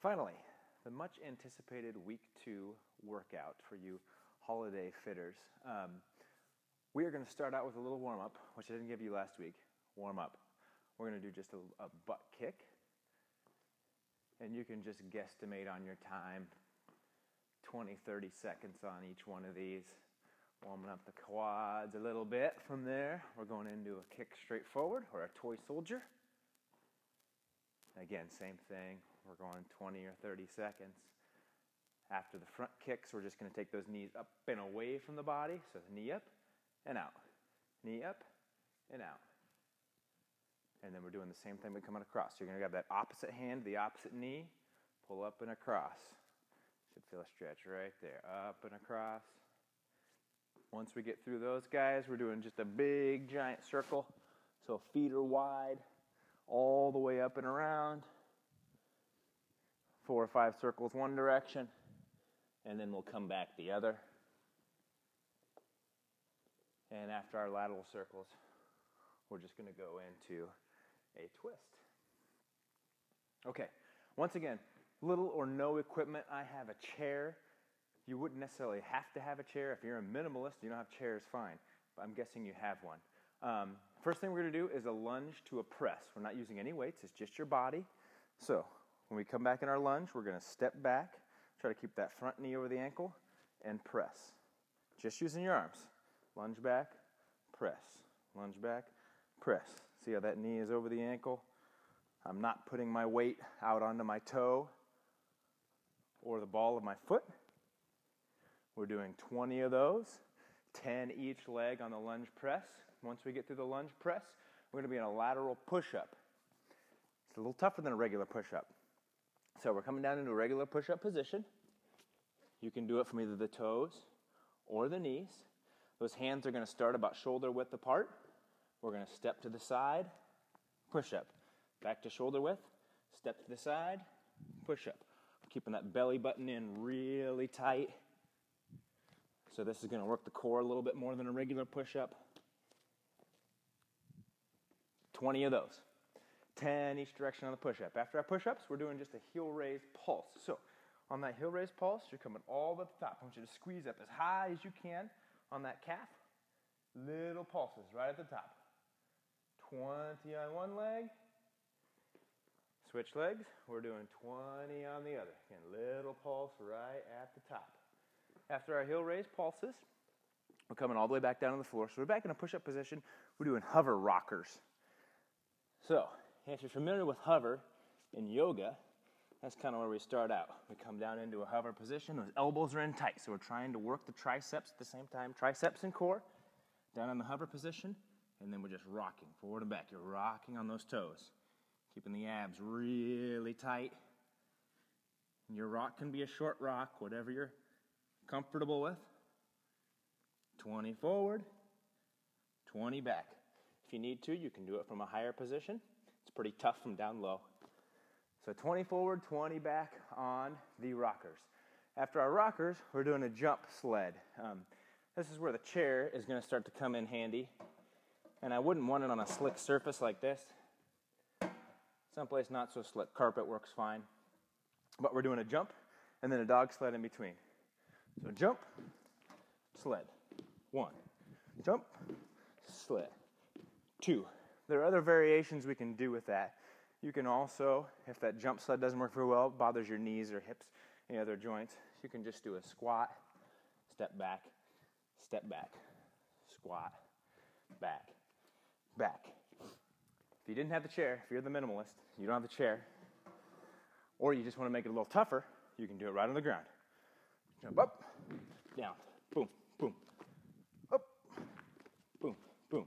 Finally, the much anticipated week 2 workout for you holiday fitters. We are going to start out with a little warm-up, which I didn't give you last week. Warm up. We're going to do just a butt kick. And you can just guesstimate on your time, 20, 30 seconds on each one of these. Warming up the quads a little bit. From there, we're going into a kick straight forward or a toy soldier. Again, same thing. We're going 20 or 30 seconds. After the front kicks, we're just going to take those knees up and away from the body. So knee up and out. Knee up and out. And then we're doing the same thing, but coming across. So you're going to grab that opposite hand, the opposite knee, pull up and across. Should feel a stretch right there. Up and across. Once we get through those guys, we're doing just a big giant circle. So feet are wide, all the way up and around. 4 or 5 circles one direction, and then we'll come back the other. And after our lateral circles, we're just going to go into a twist. Okay, once again, little or no equipment. I have a chair. You wouldn't necessarily have to have a chair. If you're a minimalist, you don't have chairs, fine. But I'm guessing you have one. First thing we're going to do is a lunge to a press. We're not using any weights. It's just your body. So when we come back in our lunge, we're going to step back, try to keep that front knee over the ankle, and press. Just using your arms. Lunge back, press. Lunge back, press. See how that knee is over the ankle? I'm not putting my weight out onto my toe or the ball of my foot. We're doing 20 of those, 10 each leg on the lunge press. Once we get through the lunge press, we're going to be in a lateral push-up. It's a little tougher than a regular push-up. So we're coming down into a regular push-up position. You can do it from either the toes or the knees. Those hands are going to start about shoulder width apart. We're going to step to the side, push-up. Back to shoulder width, step to the side, push-up. Keeping that belly button in really tight. So this is going to work the core a little bit more than a regular push-up. 20 of those. 10 each direction on the push-up. After our push-ups, we're doing just a heel raise pulse. So on that heel raise pulse, you're coming all the way to the top. I want you to squeeze up as high as you can on that calf. Little pulses right at the top. 20 on one leg. Switch legs. We're doing 20 on the other. Again, little pulse right at the top. After our heel raise pulses, we're coming all the way back down on the floor. So we're back in a push-up position. We're doing hover rockers. So if you're familiar with hover in yoga, that's kind of where we start out. We come down into a hover position. Those elbows are in tight, so we're trying to work the triceps at the same time. Triceps and core, down in the hover position, and then we're just rocking forward and back. You're rocking on those toes, keeping the abs really tight. And your rock can be a short rock, whatever you're comfortable with. 20 forward, 20 back. If you need to, you can do it from a higher position. It's pretty tough from down low. So 20 forward, 20 back on the rockers. After our rockers, we're doing a jump sled. This is where the chair is going to start to come in handy. And I wouldn't want it on a slick surface like this. Someplace not so slick. Carpet works fine. But we're doing a jump and then a dog sled in between. So jump, sled. 1. Jump, sled. 2. There are other variations we can do with that. You can also, if that jump sled doesn't work very well, bothers your knees or hips, any other joints, you can just do a squat, step back, squat, back, back. If you didn't have the chair, if you're the minimalist, you don't have the chair, or you just want to make it a little tougher, you can do it right on the ground. Jump up, down, boom, boom, up, boom, boom.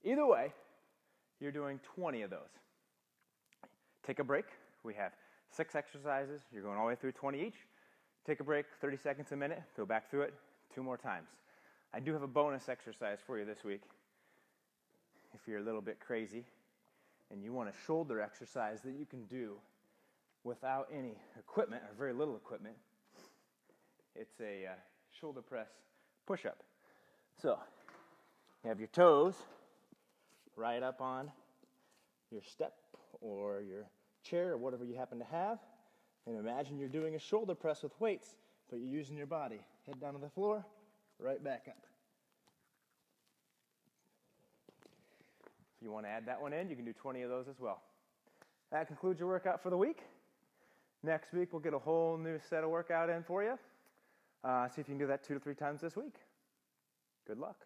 Either way, you're doing 20 of those. Take a break. We have 6 exercises. You're going all the way through 20 each. Take a break, 30 seconds a minute. Go back through it 2 more times. I do have a bonus exercise for you this week. If you're a little bit crazy and you want a shoulder exercise that you can do without any equipment or very little equipment, it's a shoulder press push-up. So you have your toes right up on your step or your chair or whatever you happen to have. And imagine you're doing a shoulder press with weights, but you're using your body. Head down to the floor, right back up. If you want to add that one in, you can do 20 of those as well. That concludes your workout for the week. Next week, we'll get a whole new set of workout in for you. See if you can do that 2 to 3 times this week. Good luck.